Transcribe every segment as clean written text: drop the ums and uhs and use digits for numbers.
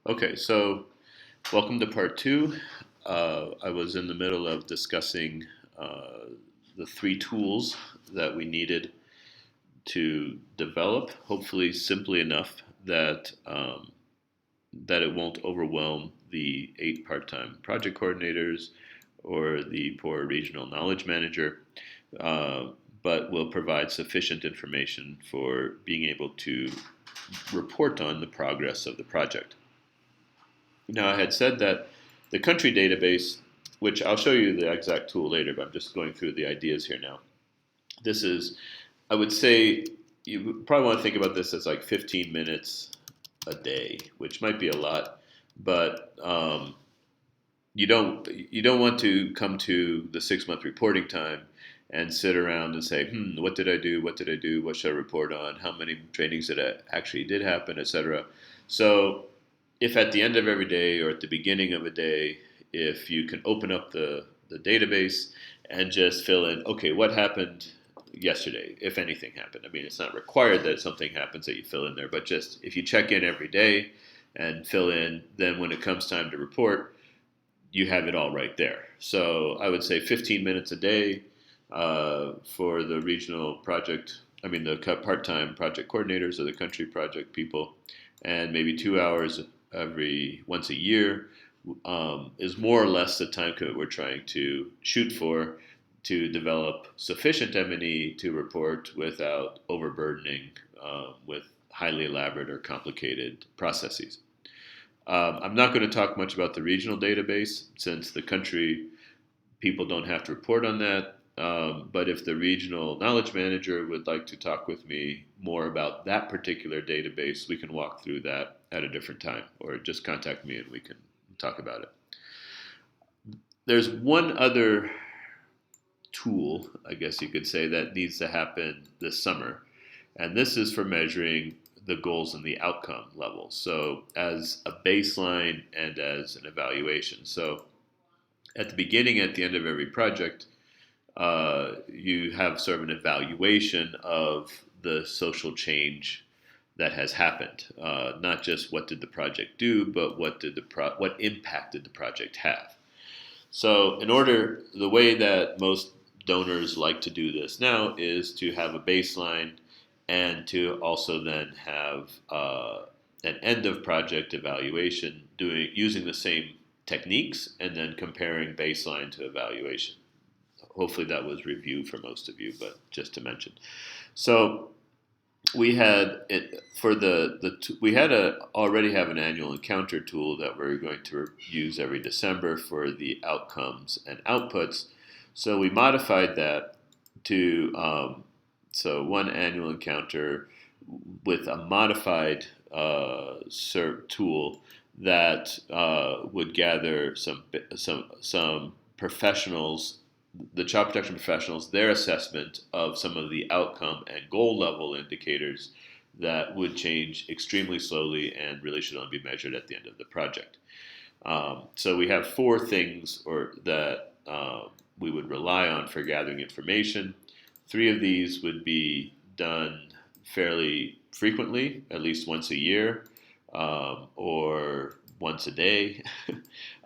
Okay, so welcome to part two. I was in the middle of discussing uh, the three tools that we needed to develop, hopefully simply enough that it won't overwhelm the 8 part-time project coordinators or the poor regional knowledge manager, uh, but will provide sufficient information for being able to report on the progress of the project. Now, I had said that the country database, which I'll show you the exact tool later, but I'm just going through the ideas here now. This is, I would say, you probably want to think about this as like 15 minutes a day, which might be a lot, but you don't want to come to the 6 month reporting time and sit around and say, what did I do? What did I do? What should I report on? How many trainings did actually did happen, etc. So if at the end of every day or at the beginning of a day, if you can open up the database and just fill in, okay, what happened yesterday, if anything happened. I mean, it's not required that something happens that you fill in there, but just if you check in every day and fill in, then when it comes time to report, you have it all right there. So I would say 15 minutes a day for the regional project, the part-time project coordinators or the country project people, and maybe 2 hours every once a year is more or less the time commitment we're trying to shoot for to develop sufficient M&E to report without overburdening with highly elaborate or complicated processes. I'm not going to talk much about the regional database since the country people don't have to report on that. But if the regional knowledge manager would like to talk with me more about that particular database, we can walk through that at a different time, or just contact me and we can talk about it. There's one other tool, I guess you could say, that needs to happen this summer, and this is for measuring the goals and the outcome levels. So, as a baseline and as an evaluation. So, at the beginning, at the end of every project, you have sort of an evaluation of the social change that has happened. Not just what did the project do, but what impact did the project have. So, the way that most donors like to do this now is to have a baseline and to also then have an end of project evaluation using the same techniques and then comparing baseline to evaluation. Hopefully that was review for most of you, but just to mention. So we had it for we had already have an annual encounter tool that we're going to use every December for the outcomes and outputs. So we modified that to so one annual encounter with a modified tool that would gather some professionals, the child protection professionals, their assessment of some of the outcome and goal level indicators that would change extremely slowly and really should only be measured at the end of the project. So we have four things that we would rely on for gathering information. Three of these would be done fairly frequently, at least once a year, or once a day,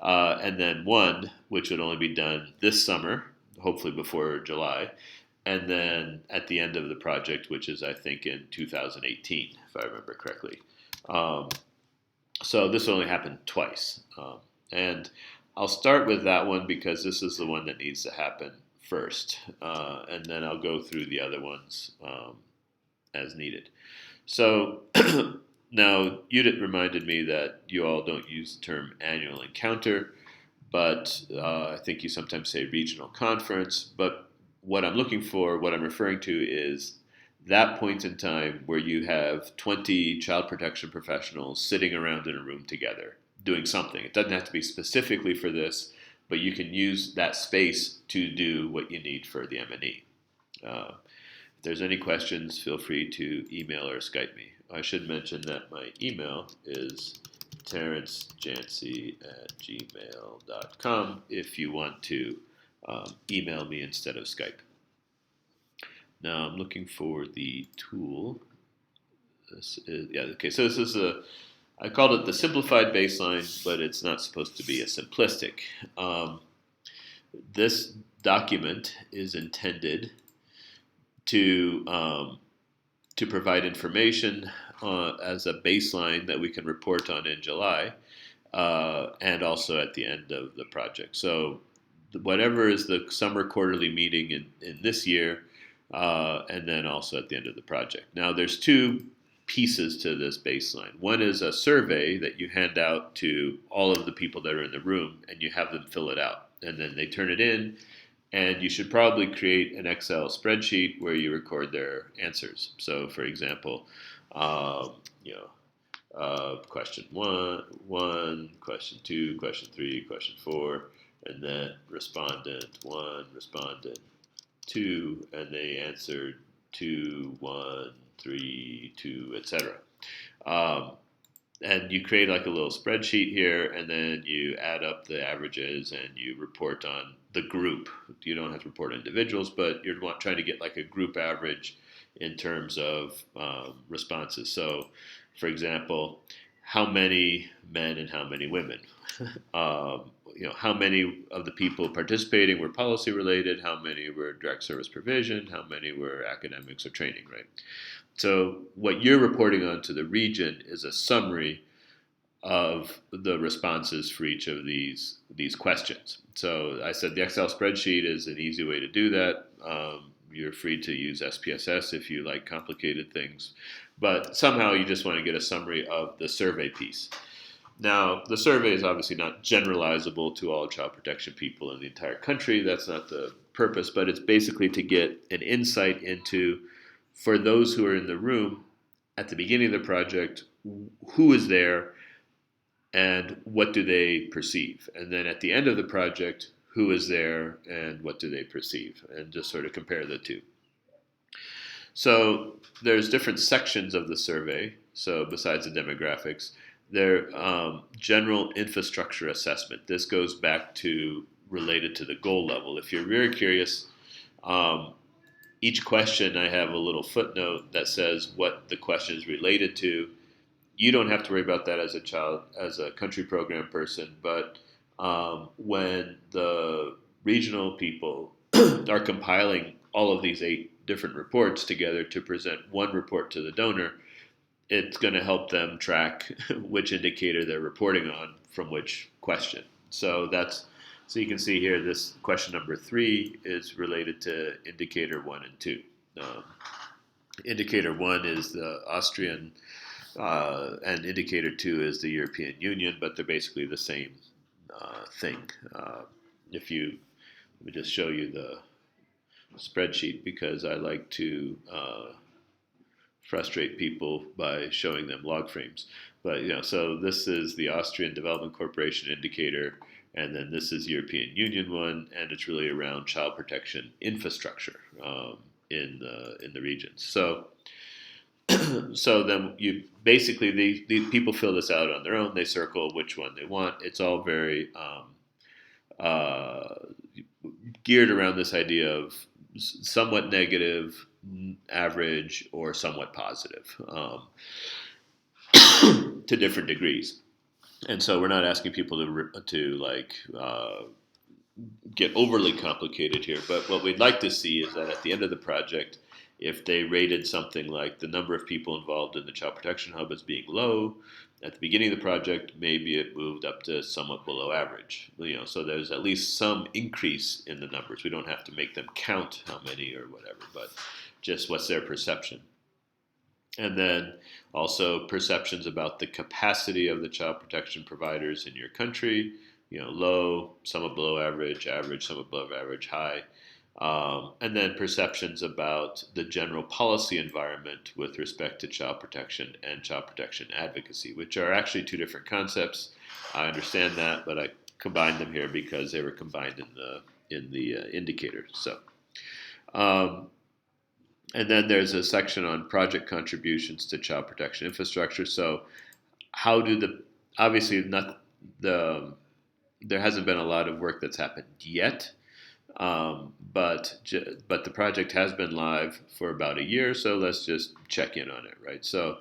and then one which would only be done this summer, hopefully before July, and then at the end of the project, which is I think in 2018, if I remember correctly. Um, so this only happened twice, and I'll start with that one because this is the one that needs to happen first, and then I'll go through the other ones as needed. So now Judith reminded me that you all don't use the term annual encounter, but I think you sometimes say regional conference. But what I'm referring to is that point in time where you have 20 child protection professionals sitting around in a room together doing something. It doesn't have to be specifically for this, but you can use that space to do what you need for the M&E. If there's any questions, feel free to email or Skype me. I should mention that my email is terencejancy@gmail.com if you want to email me instead of Skype. Now I'm looking for the tool. So this is I called it the simplified baseline, but it's not supposed to be a simplistic. Um, this document is intended to to provide information as a baseline that we can report on in July, and also at the end of the project. So whatever is the summer quarterly meeting in this year, and then also at the end of the project. Now, there's two pieces to this baseline. One is a survey that you hand out to all of the people that are in the room, and you have them fill it out, and then they turn it in. And you should probably create an Excel spreadsheet where you record their answers. So, for example, um, you know, question one, question two, question three, question four, and then respondent one, respondent two, and they answered two, one, three, two, etc. Um, and you create like a little spreadsheet here, and then you add up the averages and you report on the group. You don't have to report on individuals, but you're trying to get like a group average in terms of responses. So, for example, how many men and how many women? How many of the people participating were policy related? How many were direct service provision? How many were academics or training? Right. So what you're reporting on to the region is a summary of the responses for each of these questions. So I said the Excel spreadsheet is an easy way to do that. You're free to use SPSS if you like complicated things, but somehow you just want to get a summary of the survey piece. Now, the survey is obviously not generalizable to all child protection people in the entire country. That's not the purpose, but it's basically to get an insight into, for those who are in the room at the beginning of the project, who is there and what do they perceive? And then at the end of the project, who is there and what do they perceive? And just sort of compare the two. So there's different sections of the survey. So besides the demographics, there general infrastructure assessment. This goes back to related to the goal level. If you're very curious, each question I have a little footnote that says what the question is related to. You don't have to worry about that as a country program person, but when the regional people are compiling all of these 8 different reports together to present one report to the donor, it's going to help them track which indicator they're reporting on from which question. So you can see here, this question number 3 is related to indicator 1 and 2. Indicator 1 is the Austrian, and indicator 2 is the European Union, but they're basically the same thing. Let me just show you the spreadsheet, because I like to frustrate people by showing them log frames. But so this is the Austrian Development Corporation indicator, and then this is European Union one, and it's really around child protection infrastructure in the regions. So then you basically the people fill this out on their own. They circle which one they want. It's all very geared around this idea of somewhat negative, average, or somewhat positive, to different degrees. And so we're not asking people to get overly complicated here. But what we'd like to see is that at the end of the project, if they rated something like the number of people involved in the Child Protection Hub as being low, at the beginning of the project, maybe it moved up to somewhat below average. So there's at least some increase in the numbers. We don't have to make them count how many or whatever, but just what's their perception. And then also perceptions about the capacity of the child protection providers in your country. Low, somewhat below average, average, somewhat above average, high. And then perceptions about the general policy environment with respect to child protection and child protection advocacy, which are actually 2 different concepts. I understand that, but I combined them here because they were combined in the indicator. So, and then there's a section on project contributions to child protection infrastructure. So, how do obviously not there hasn't been a lot of work that's happened yet. But the project has been live for about a year, so let's just check in on it, right? So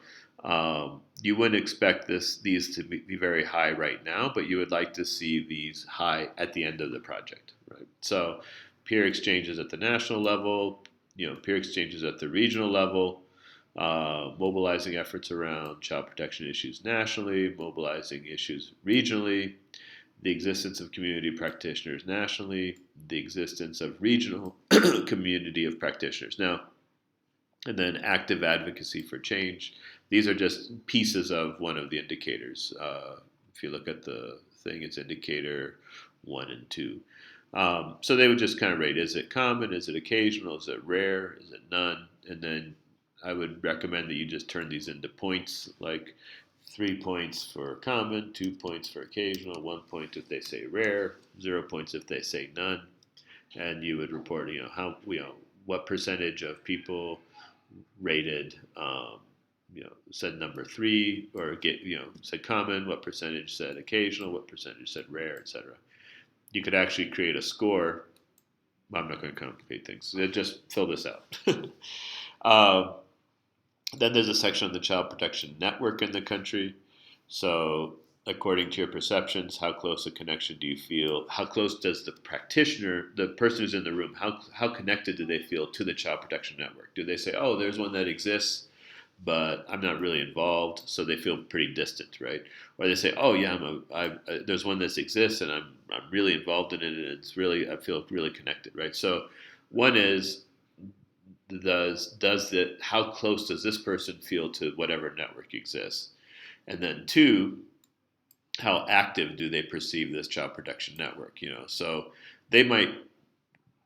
you wouldn't expect these to be very high right now, but you would like to see these high at the end of the project, right? So peer exchanges at the national level, peer exchanges at the regional level, mobilizing efforts around child protection issues nationally, mobilizing issues regionally, the existence of community practitioners nationally, the existence of regional community of practitioners. Now, and then active advocacy for change. These are just pieces of one of the indicators. If you look at the thing, it's indicator 1 and 2. So they would just kind of rate, is it common, is it occasional, is it rare, is it none? And then I would recommend that you just turn these into points, like 3 points for common, 2 points for occasional, 1 point if they say rare, 0 points if they say none. And you would report, what percentage of people rated, said number 3, or said common, what percentage said occasional, what percentage said rare, etc. You could actually create a score. I'm not going to complicate things. Just fill this out. um, then there's a section on the child protection network in the country. So, according to your perceptions, how close a connection do you feel? How close does the practitioner, the person who's in the room, how connected do they feel to the child protection network? Do they say, oh, there's one that exists, but I'm not really involved, so they feel pretty distant, right? Or they say, oh yeah, there's one that exists, and I'm really involved in it, and I feel really connected, right? So, one is, how close does this person feel to whatever network exists? And then 2, how active do they perceive this child protection network? So they might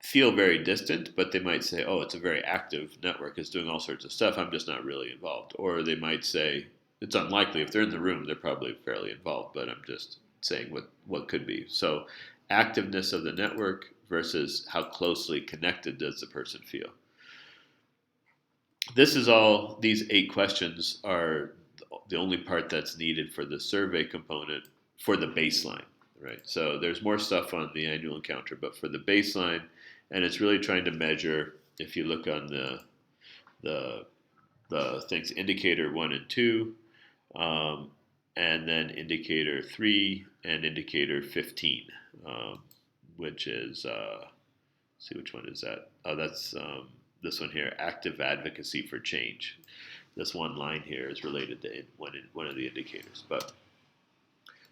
feel very distant, but they might say, "Oh, it's a very active network. It's doing all sorts of stuff. I'm just not really involved." Or they might say, "It's unlikely. If they're in the room, they're probably fairly involved, but I'm just saying what could be." So, activeness of the network versus how closely connected does the person feel. These 8 questions are the only part that's needed for the survey component for the baseline, right? So there's more stuff on the annual encounter, but for the baseline, and it's really trying to measure, if you look on the things, indicator 1 and 2, and then indicator 3 and indicator 15, which is, see which one is that? Oh, that's this one here, active advocacy for change. This one line here is related to one of the indicators. But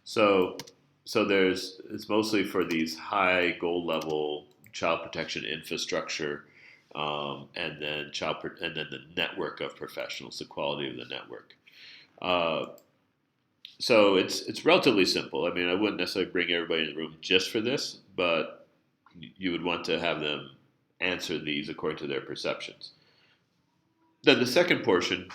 so it's mostly for these high goal level child protection infrastructure, and then the network of professionals, the quality of the network. So it's relatively simple. I mean, I wouldn't necessarily bring everybody in the room just for this, but you would want to have them answer these according to their perceptions. Then the second portion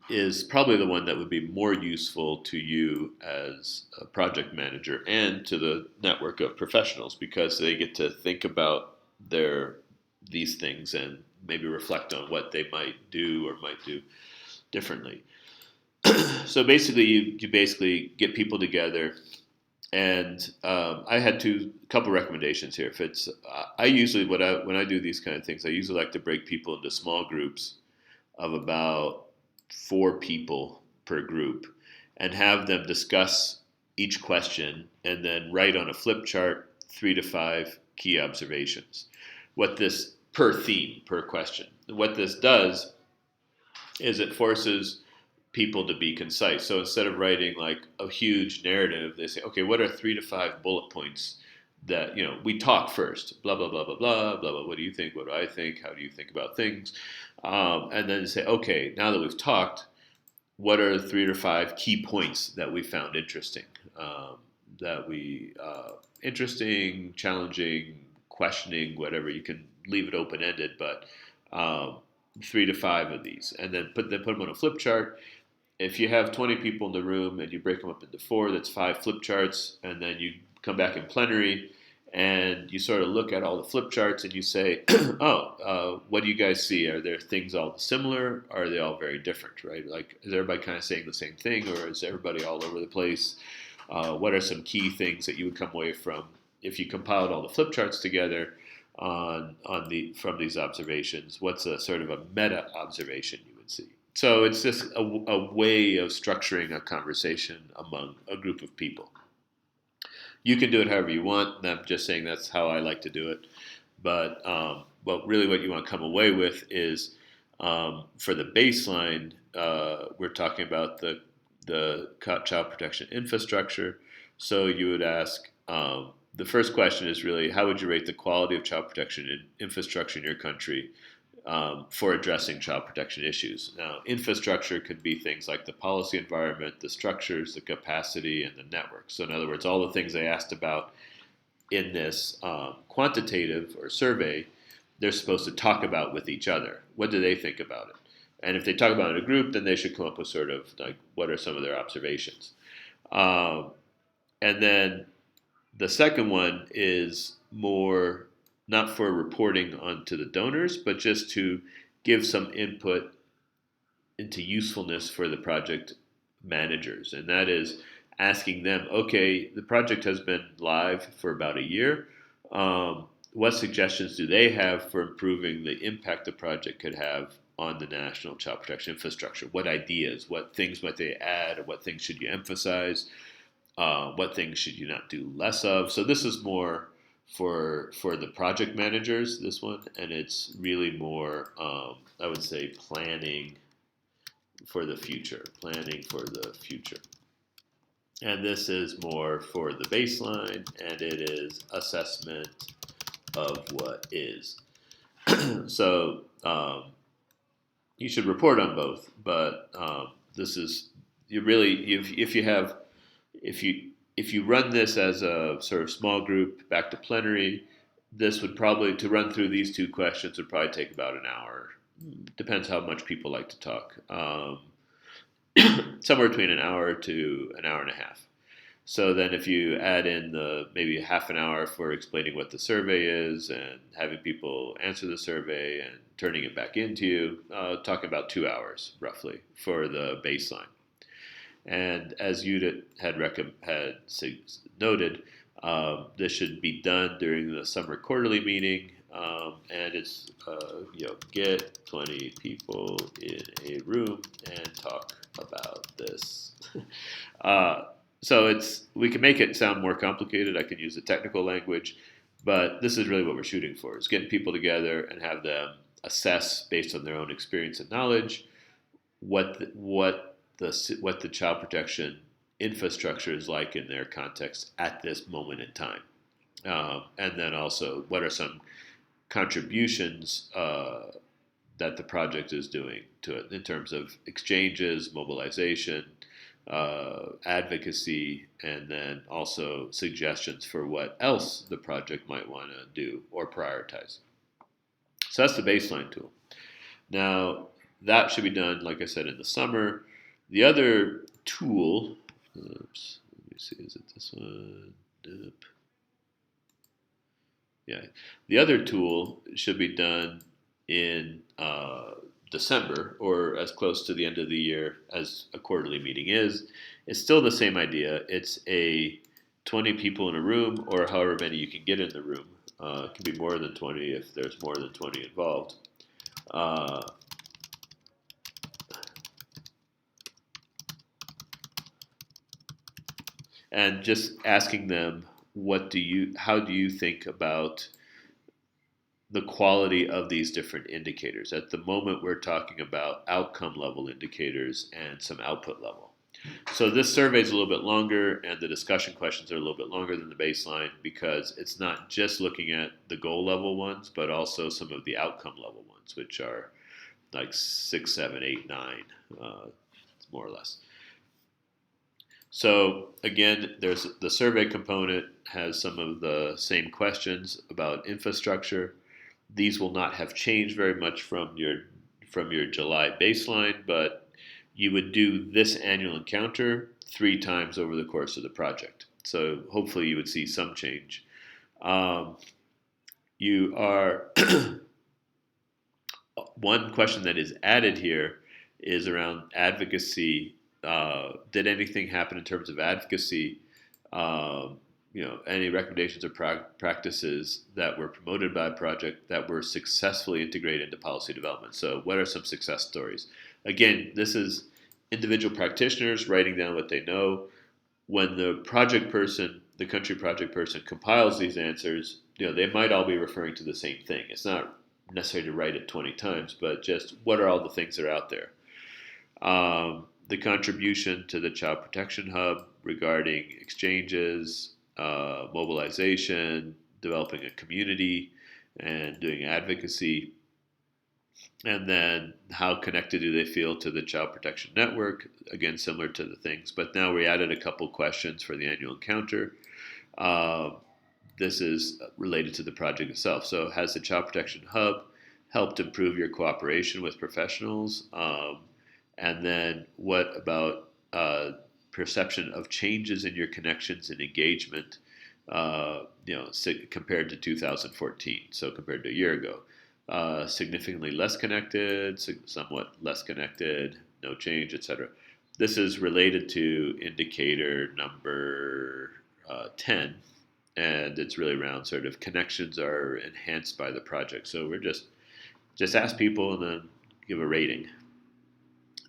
is probably the one that would be more useful to you as a project manager and to the network of professionals, because they get to think about these things and maybe reflect on what they might do or might do differently. So basically, you basically get people together, and I had a couple recommendations here. If it's, I usually when I do these kind of things, I usually like to break people into small groups of about 4 people per group, and have them discuss each question, and then write on a flip chart 3 to 5 key observations. What this per theme per question. What this does is it forces people to be concise. So instead of writing like a huge narrative, they say, okay, what are 3 to 5 bullet points that, we talk first, blah, blah, blah, blah, blah, blah, blah. What do you think? What do I think? How do you think about things? And then say, okay, now that we've talked, what are 3 to 5 key points that we found interesting, interesting, challenging, questioning, whatever. You can leave it open-ended, but 3 to 5 of these, and then put them on a flip chart. If you have 20 people in the room and you break them up into 4, that's 5 flip charts, and then you come back in plenary and you sort of look at all the flip charts and you say, what do you guys see? Are there things all similar? Or are they all very different, right? Like, is everybody kind of saying the same thing, or is everybody all over the place? What are some key things that you would come away from if you compiled all the flip charts together from these observations? What's a sort of a meta observation you would see? So it's just a way of structuring a conversation among a group of people. You can do it however you want. And I'm just saying that's how I like to do it. But really, what you want to come away with is for the baseline, we're talking about the child protection infrastructure. So you would ask the first question is really how would you rate the quality of child protection infrastructure in your country for addressing child protection issues. Now, infrastructure could be things like the policy environment, the structures, the capacity, and the network. So, in other words, all the things they asked about in this quantitative or survey, they're supposed to talk about with each other. What do they think about it? And if they talk about it in a group, then they should come up with sort of like what are some of their observations. Um, and then the second one is more not for reporting onto the donors, but just to give some input into usefulness for the project managers. And that is asking them, okay, the project has been live for about a year. What suggestions do they have for improving the impact the project could have on the national child protection infrastructure? What ideas, what things might they add, what things should you emphasize? What things should you not do less of? So this is more for the project managers. This one, and it's really more, I would say, planning for the future. Planning for the future. And this is more for the baseline, and it is assessment of what is. So you should report on both, but this is you really if you have if you run this as a sort of small group back to plenary, this would probably to run through these two questions would probably take about an hour. Depends how much people like to talk. Somewhere between an hour to an hour and a half. So then, if you add in the maybe half an hour for explaining what the survey is and having people answer the survey and turning it back into you, talking about 2 hours roughly for the baseline. And as you had noted, this should be done during the summer quarterly meeting, and it's get 20 people in a room and talk about this. So we can make it sound more complicated. I can use the technical language, but this is really what we're shooting for: is getting people together and have them assess based on their own experience and knowledge what the child protection infrastructure is like in their context at this moment in time, and then also what are some contributions that the project is doing to it in terms of exchanges, mobilization, advocacy, and then also suggestions for what else the project might want to do or prioritize. So that's the baseline tool. Now, that should be done, like I said, in the summer. The other tool, oops, let me see, is it this one? Nope. Yeah. The other tool should be done in December or as close to the end of the year as a quarterly meeting is. It's still the same idea. It's a 20 people in a room or however many you can get in the room. It can be more than 20 if there's more than 20 involved. And just asking them, how do you think about the quality of these different indicators? At the moment, we're talking about outcome level indicators and some output level. So this survey is a little bit longer, and the discussion questions are a little bit longer than the baseline because it's not just looking at the goal level ones, but also some of the outcome level ones, which are like 6, 7, 8, 9, more or less. So again, there's the survey component has some of the same questions about infrastructure. These will not have changed very much from your July baseline, but you would do this annual encounter 3 times over the course of the project. So hopefully you would see some change. You are one question that is added here is around advocacy. Did anything happen in terms of advocacy? Any recommendations or practices that were promoted by a project that were successfully integrated into policy development. So what are some success stories? Again, this is individual practitioners writing down what they know. When the project person, the country project person, compiles these answers, they might all be referring to the same thing. It's not necessary to write it 20 times, but just what are all the things that are out there. The contribution to the Child Protection Hub regarding exchanges, mobilization, developing a community, and doing advocacy. And then how connected do they feel to the Child Protection Network? Again, similar to the things. But now we added a couple questions for the annual encounter. Uh, this is related to the project itself. So, has the Child Protection Hub helped improve your cooperation with professionals? And then, what about perception of changes in your connections and engagement? Compared to 2014, so compared to a year ago. Significantly less connected, somewhat less connected, no change, etc. This is related to indicator number 10, and it's really around sort of connections are enhanced by the project. So we're just ask people and then give a rating.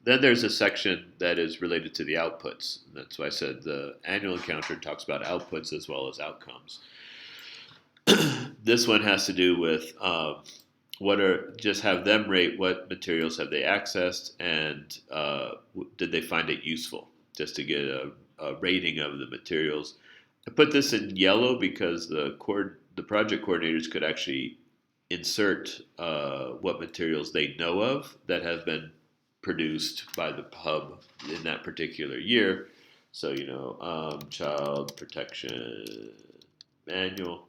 Then there's a section that is related to the outputs. That's why I said the annual encounter talks about outputs as well as outcomes. This one has to do with just have them rate what materials have they accessed and did they find it useful, just to get a rating of the materials. I put this in yellow because the project coordinators could actually insert what materials they know of that have been produced by the hub in that particular year. So, child protection manual,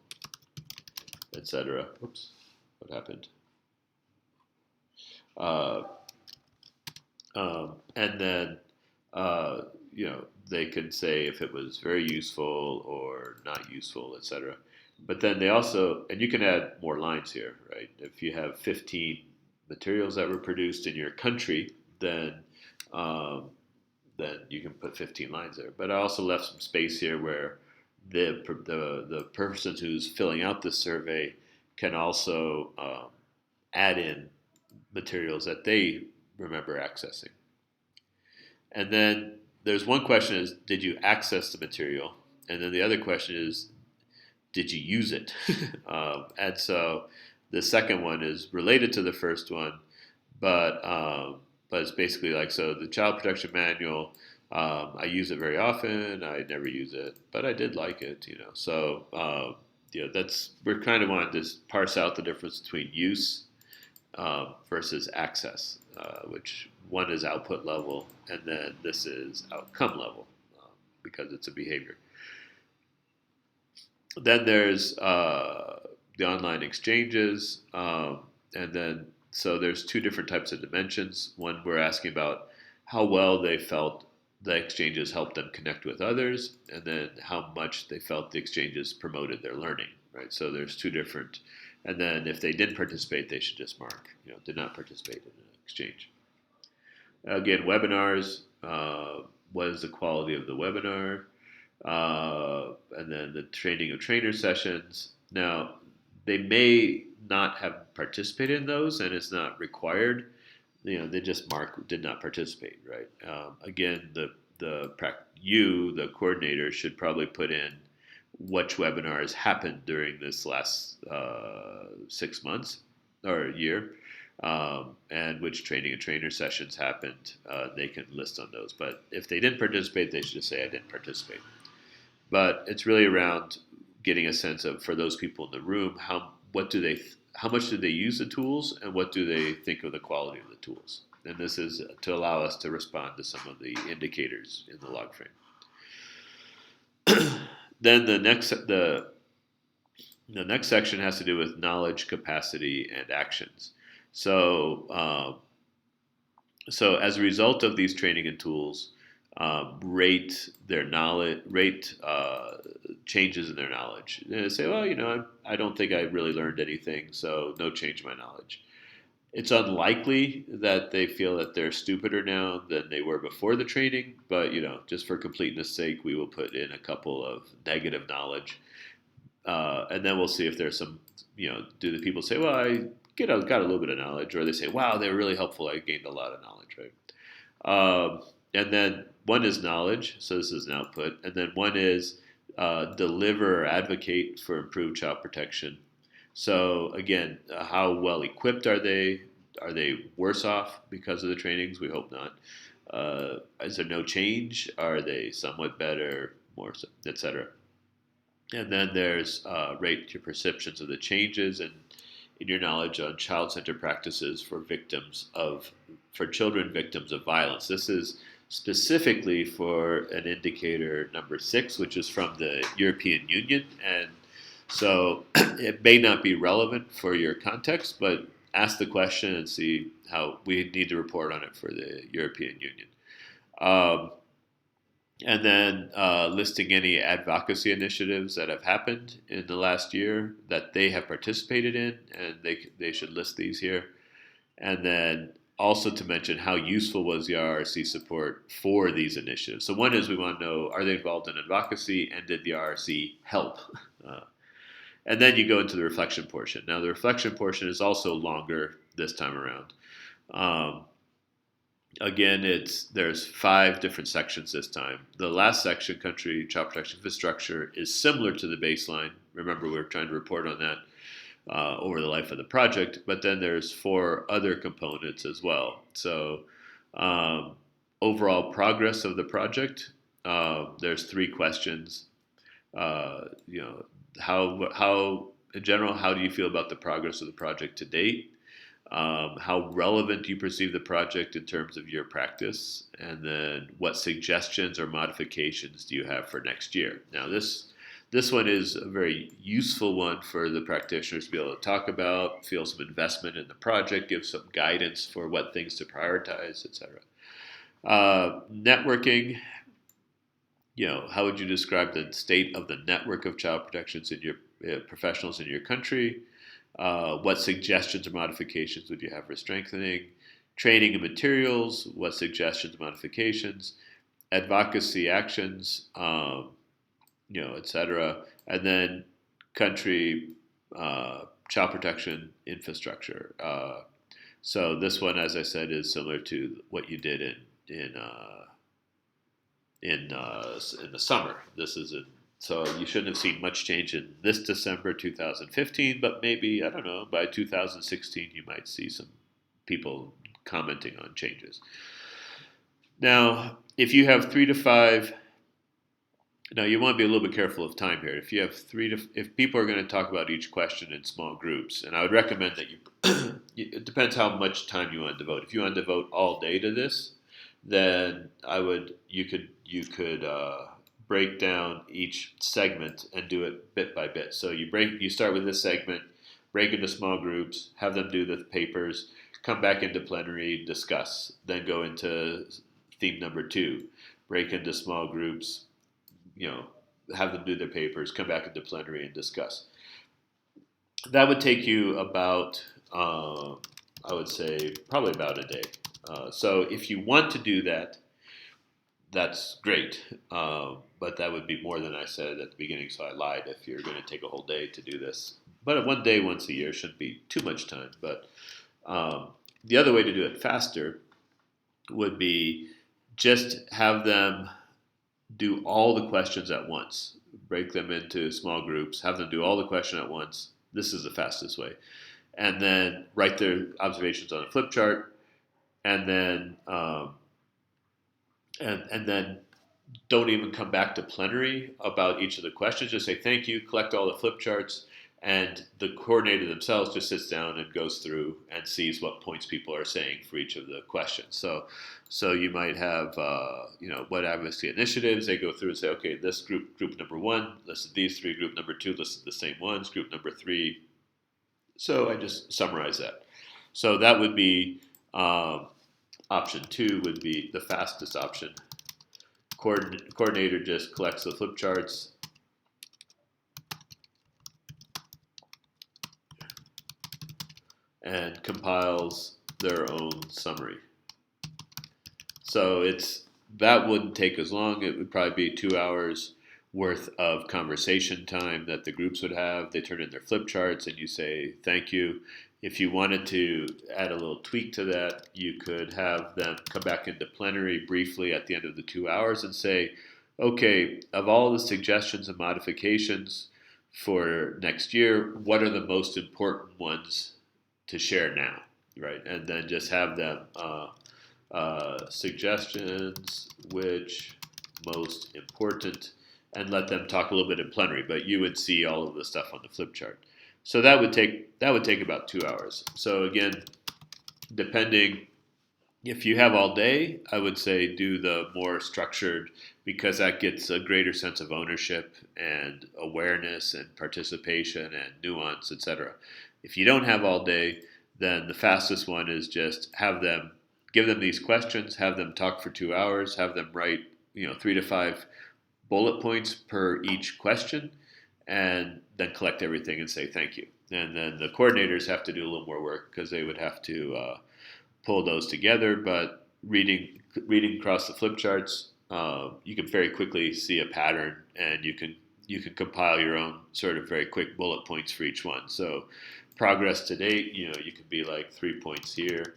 etc. Oops, what happened? And then, they could say if it was very useful or not useful, etc. But then they also, and you can add more lines here, right? If you have 15 materials that were produced in your country, then you can put 15 lines there. But I also left some space here where the person who's filling out this survey can also add in materials that they remember accessing. And then there's one question is, did you access the material? And then the other question is, did you use it? And so the second one is related to the first one, but it's basically like, so the Child Protection Manual, I use it very often. I never use it, but I did like it, So, we're kind of wanting to parse out the difference between use versus access, which one is output level, and then this is outcome level because it's a behavior. Then there's the online exchanges, and then so there's two different types of dimensions. One, we're asking about how well they felt the exchanges helped them connect with others, and then how much they felt the exchanges promoted their learning, right? So there's two different, and then if they didn't participate, they should just mark, did not participate in an exchange. Again, webinars, what is the quality of the webinar? And then the training of trainer sessions. Now, they may not have participated in those, and it's not required. They just mark did not participate, right? Again, the coordinator, should probably put in which webinars happened during this last 6 months or year, and which training and trainer sessions happened. They can list on those. But if they didn't participate, they should just say, I didn't participate. But it's really around getting a sense of, for those people in the room, how much do they use the tools, and what do they think of the quality of the tools? And this is to allow us to respond to some of the indicators in the log frame. Then the next section has to do with knowledge, capacity, and actions. So as a result of these training and tools, rate their knowledge, rate changes in their knowledge. And they say, well, I don't think I really learned anything, so no change in my knowledge. It's unlikely that they feel that they're stupider now than they were before the training, but just for completeness sake, we will put in a couple of negative knowledge, and then we'll see if there's some. Do the people say, well, I got a little bit of knowledge, or they say, "Wow, they were really helpful. I gained a lot of knowledge." Right. And then one is knowledge, so this is an output, and then one is deliver or advocate for improved child protection. So again, how well equipped are they? Are they worse off because of the trainings? We hope not. Is there no change? Are they somewhat better, more, etc.? And then there's rate your perceptions of the changes and in your knowledge on child-centered practices for children victims of violence. This is specifically for an indicator number 6, which is from the European Union, and so it may not be relevant for your context, but ask the question and see how we need to report on it for the European Union. Um, and then listing any advocacy initiatives that have happened in the last year that they have participated in, and they should list these here. And then also to mention how useful was the RRC support for these initiatives. So one is we want to know, are they involved in advocacy, and did the RRC help? And then you go into the reflection portion. Now the reflection portion is also longer this time around. Again, there's 5 different sections this time. The last section, country child protection infrastructure, is similar to the baseline. Remember, we were trying to report on that over the life of the project, but then there's 4 other components as well. So overall progress of the project, there's 3 questions. How in general, how do you feel about the progress of the project to date? How relevant do you perceive the project in terms of your practice? And then what suggestions or modifications do you have for next year? Now, this one is a very useful one for the practitioners to be able to talk about, feel some investment in the project, give some guidance for what things to prioritize, etc. Networking, how would you describe the state of the network of child protections in your professionals in your country? What suggestions or modifications would you have for strengthening? Training and materials, what suggestions, modifications? Advocacy actions, etc. And then country child protection infrastructure. So this one, as I said, is similar to what you did in the summer. So you shouldn't have seen much change in this December 2015, but maybe, I don't know, by 2016 you might see some people commenting on changes. Now, if you have 3 to 5, now you want to be a little bit careful of time here. If you have if people are going to talk about each question in small groups, and I would recommend that it depends how much time you want to devote. If you want to devote all day to this, then you could break down each segment and do it bit by bit. So you start with this segment, break into small groups, have them do the papers, come back into plenary, discuss, then go into theme number 2, break into small groups, have them do their papers, come back into plenary and discuss. That would take you about, I would say, probably about a day. So if you want to do that, that's great. But that would be more than I said at the beginning, so I lied if you're going to take a whole day to do this. But one day once a year shouldn't be too much time. But the other way to do it faster would be just have them do all the questions at once. Break them into small groups, have them do all the question at once. This is the fastest way. And then write their observations on a flip chart, and then and then don't even come back to plenary about each of the questions. Just say thank you, collect all the flip charts, and the coordinator themselves just sits down and goes through and sees what points people are saying for each of the questions. So you might have what advocacy initiatives, they go through and say, okay, this group number 1 listed these 3, group number 2 listed the same ones, group number 3. So I just summarize that. So that would be option 2 would be the fastest option. Coordinator just collects the flip charts, and compiles their own summary. So that wouldn't take as long. It would probably be 2 hours worth of conversation time that the groups would have. They turn in their flip charts, and you say thank you. If you wanted to add a little tweak to that, you could have them come back into plenary briefly at the end of the 2 hours and say, okay, of all the suggestions and modifications for next year, what are the most important ones to share now, right? And then just have them suggestions which most important, and let them talk a little bit in plenary. But you would see all of the stuff on the flip chart. So that would take about 2 hours. So again, depending if you have all day, I would say do the more structured, because that gets a greater sense of ownership and awareness and participation and nuance, etc. If you don't have all day, then the fastest one is just give them these questions, have them talk for 2 hours, have them write 3 to 5 bullet points per each question, and then collect everything and say thank you. And then the coordinators have to do a little more work because they would have to pull those together. But reading across the flip charts, you can very quickly see a pattern, and you can compile your own sort of very quick bullet points for each one. So progress to date, you could be like 3 points here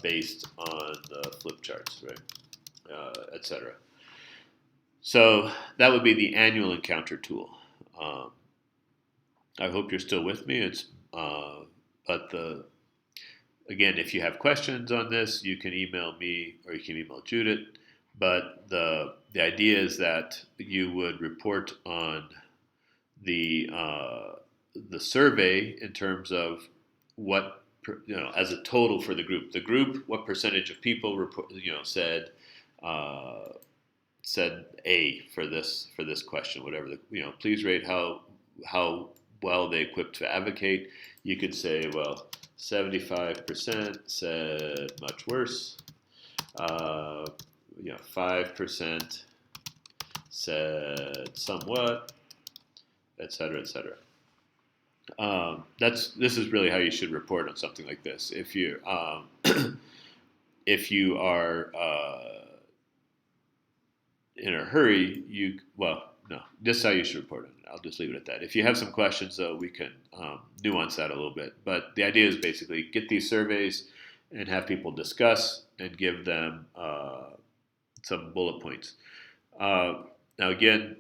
based on the flip charts, right, etc. So that would be the annual encounter tool. I hope you're still with me. Again, if you have questions on this, you can email me or you can email Judith. But the idea is that you would report on the survey in terms of what as a total for the group. The group, what percentage of people said A for this question, whatever please rate how well they equipped to advocate. You could say, well, 75% said much worse. 5% said somewhat, etc., etc. This is really how you should report on something like this. If you are in a hurry, this is how you should report on it. I'll just leave it at that. If you have some questions, though, we can nuance that a little bit. But the idea is basically get these surveys and have people discuss and give them some bullet points. Now, again,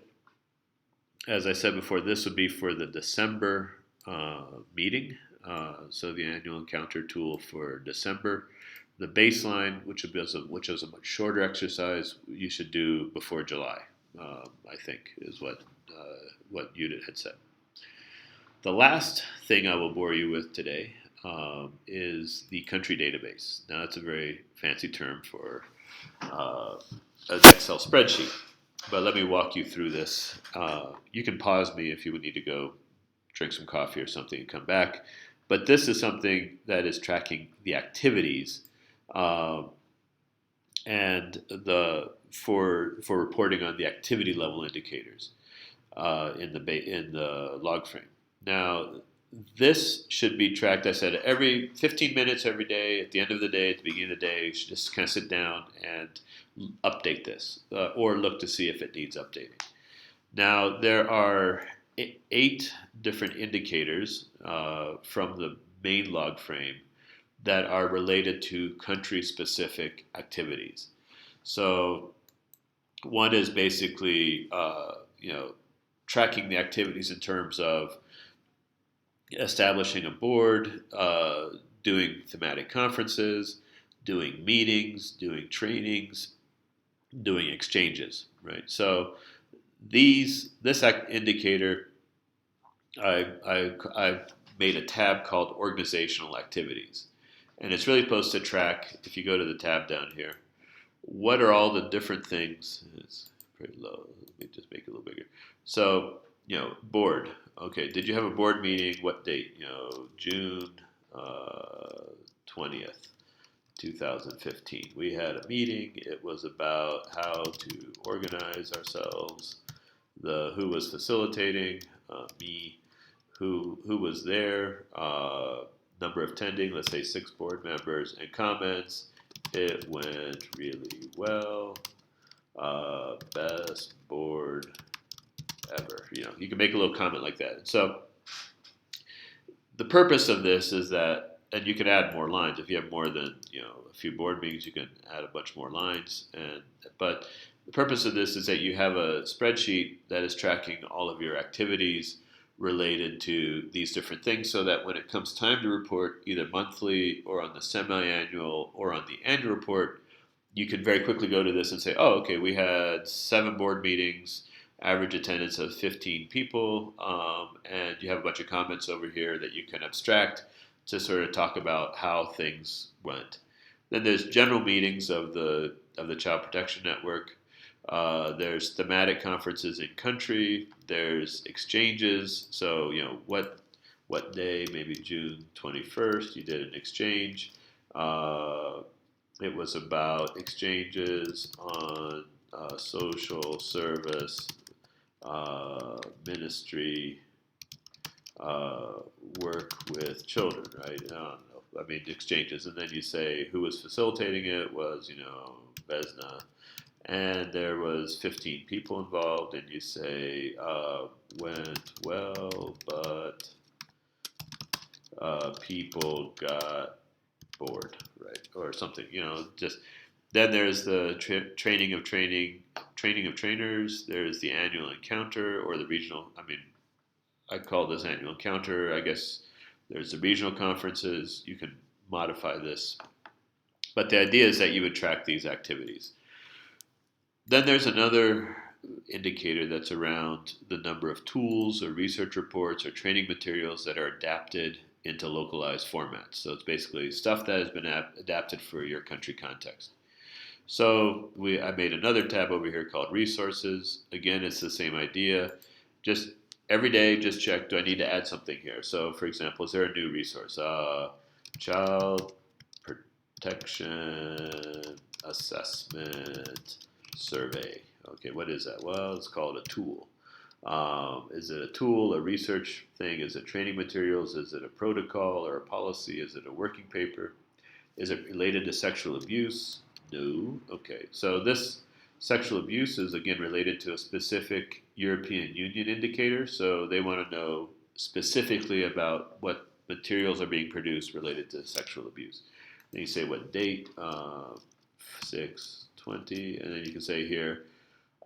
as I said before, this would be for the December meeting. So the annual encounter tool for December. The baseline, which is a much shorter exercise, you should do before July. I think is what Judith had said. The last thing I will bore you with today is the country database. Now, that's a very fancy term for an Excel spreadsheet, but let me walk you through this. You can pause me if you would need to go drink some coffee or something and come back. But this is something that is tracking the activities and for reporting on the activity level indicators in the log frame. Now, this should be tracked, I said, every 15 minutes every day, at the end of the day, at the beginning of the day. You should just kind of sit down and update this or look to see if it needs updating. Now, there are 8 different indicators from the main log frame that are related to country-specific activities. So one is basically, tracking the activities in terms of establishing a board, doing thematic conferences, doing meetings, doing trainings, doing exchanges, right? So this indicator, I've made a tab called organizational activities. And it's really supposed to track, if you go to the tab down here, what are all the different things. It's pretty low. Let me just make it a little bigger. So, board. Okay, did you have a board meeting? What date? June 20th, 2015. We had a meeting. It was about how to organize ourselves. Who was facilitating? Me. Who was there? Number of attending, let's say 6 board members, and comments. It went really well. Best board ever. You can make a little comment like that. So the purpose of this is that, and you can add more lines if you have more than a few board meetings. You can add a bunch more lines, but the purpose of this is that you have a spreadsheet that is tracking all of your activities related to these different things, so that when it comes time to report, either monthly or on the semi-annual or on the annual report, you can very quickly go to this and say, oh, okay, we had 7 board meetings, average attendance of 15 people, and you have a bunch of comments over here that you can abstract to sort of talk about how things went. Then there's general meetings of the Child Protection Network. There's thematic conferences in country. There's exchanges. So what day? Maybe June 21st. You did an exchange. It was about exchanges on social service, ministry, work with children, right? I mean, exchanges. And then you say who was facilitating it was, Vesna. And there was 15 people involved, and you say, went well, but people got bored, right? Or something, just then there's the training of trainers. There's the annual encounter or the regional. I mean, I call this annual encounter. I guess there's the regional conferences. You can modify this, but the idea is that you would track these activities. Then there's another indicator that's around the number of tools or research reports or training materials that are adapted into localized formats. So it's basically stuff that has been adapted for your country context. So I made another tab over here called resources. Again, it's the same idea. Just every day, just check, do I need to add something here? So for example, is there a new resource? Child Protection Assessment Survey. Okay, what is that? Well, it's called a tool. Is it a tool, a research thing? Is it training materials? Is it a protocol or a policy? Is it a working paper? Is it related to sexual abuse? No. Okay, so this sexual abuse is again related to a specific European Union indicator. So they want to know specifically about what materials are being produced related to sexual abuse. Then you say what date, 6/20, and then you can say here,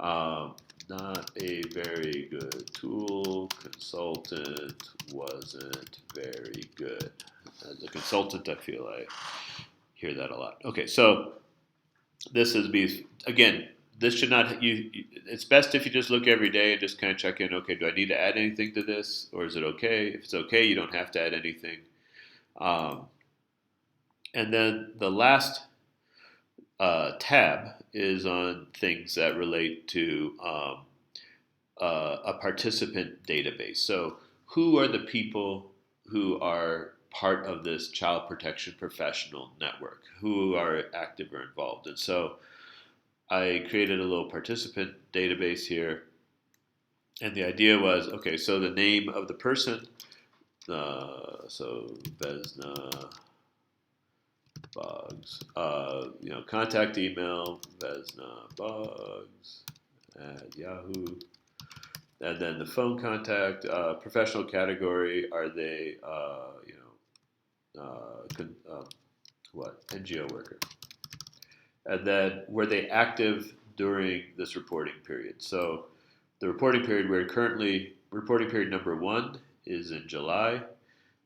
not a very good tool. Consultant wasn't very good. As a consultant, I feel I hear that a lot. Okay, so this is again. This should not it's best if you just look every day and just kind of check in. Okay, do I need to add anything to this, or is it okay? If it's okay, you don't have to add anything. And then the last tab is on things that relate to a participant database. So who are the people who are part of this child protection professional network? Who are active or involved? And so I created a little participant database here. And the idea was, okay, so the name of the person, so Vesna Boggs, contact email, Vesna Boggs at Yahoo. And then the phone contact, professional category, are they, NGO worker. And then were they active during this reporting period? So the reporting period reporting period number 1 is in July.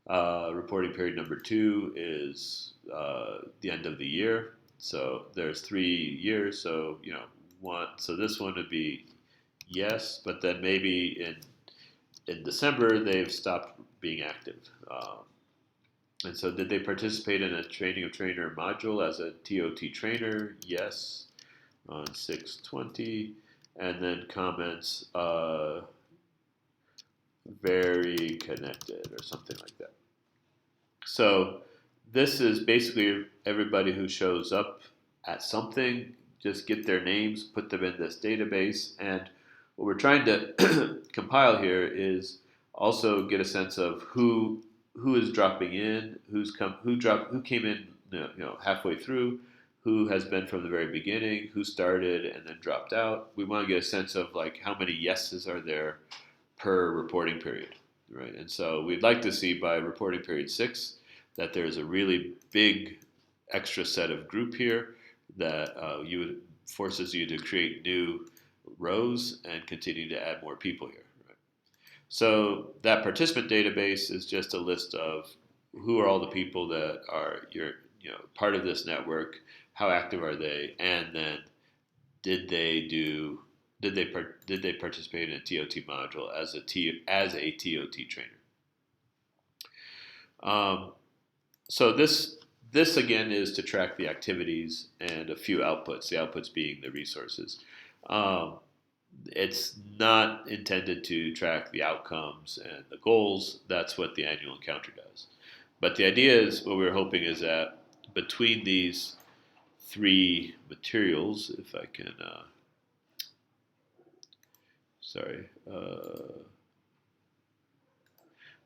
Reporting period number 2 is the end of the year. So there's 3 years. So so this one would be yes, but then maybe in December they've stopped being active. And so did they participate in a training of trainer module as a TOT trainer? Yes, on 6/20. And then comments, very connected or something like that. So this is basically everybody who shows up at something, just get their names, put them in this database. And what we're trying to compile here is also get a sense of who is dropping in, who came in, halfway through, who has been from the very beginning, who started and then dropped out. We want to get a sense of like how many yeses are there per reporting period. right? And so we'd like to see by reporting period 6 that there's a really big extra set of group here that you would forces you to create new rows and continue to add more people here. Right? So that participant database is just a list of who are all the people that are part of this network, how active are they, and then did they do did they participate in a TOT module as a TOT trainer? Um, so this again is to track the activities and a few outputs. The outputs being the resources. Um, it's not intended to track the outcomes and the goals. That's what the annual encounter does. But the idea is what we're hoping is that between these three materials, if I can, sorry,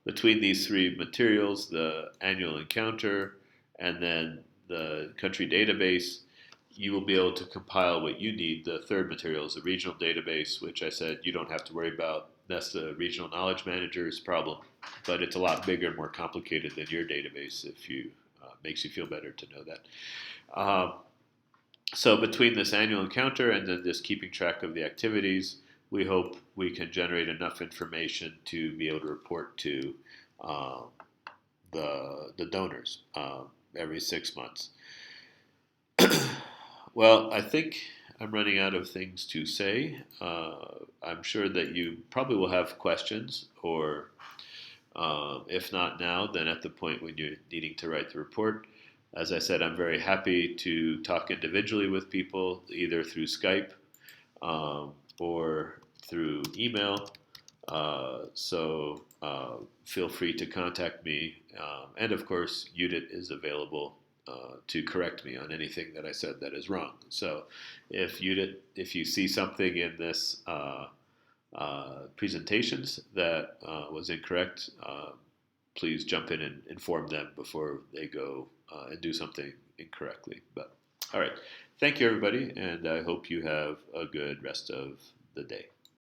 between these three materials, the annual encounter and then the country database, you will be able to compile what you need. The third material is the regional database, which I said you don't have to worry about. That's the regional knowledge manager's problem, but it's a lot bigger and more complicated than your database. If you makes you feel better to know that. So between this annual encounter and then this keeping track of the activities, we hope we can generate enough information to be able to report to um, the donors every 6 months. Well, I think I'm running out of things to say. I'm sure that you probably will have questions, or if not now, then at the point when you're needing to write the report. As I said, I'm very happy to talk individually with people, either through Skype or through email. So feel free to contact me. And of course, UDIT is available to correct me on anything that I said that is wrong. So if you see something in this presentations that was incorrect, please jump in and inform them before they go and do something incorrectly. But all right, thank you everybody, and I hope you have a good rest of the day.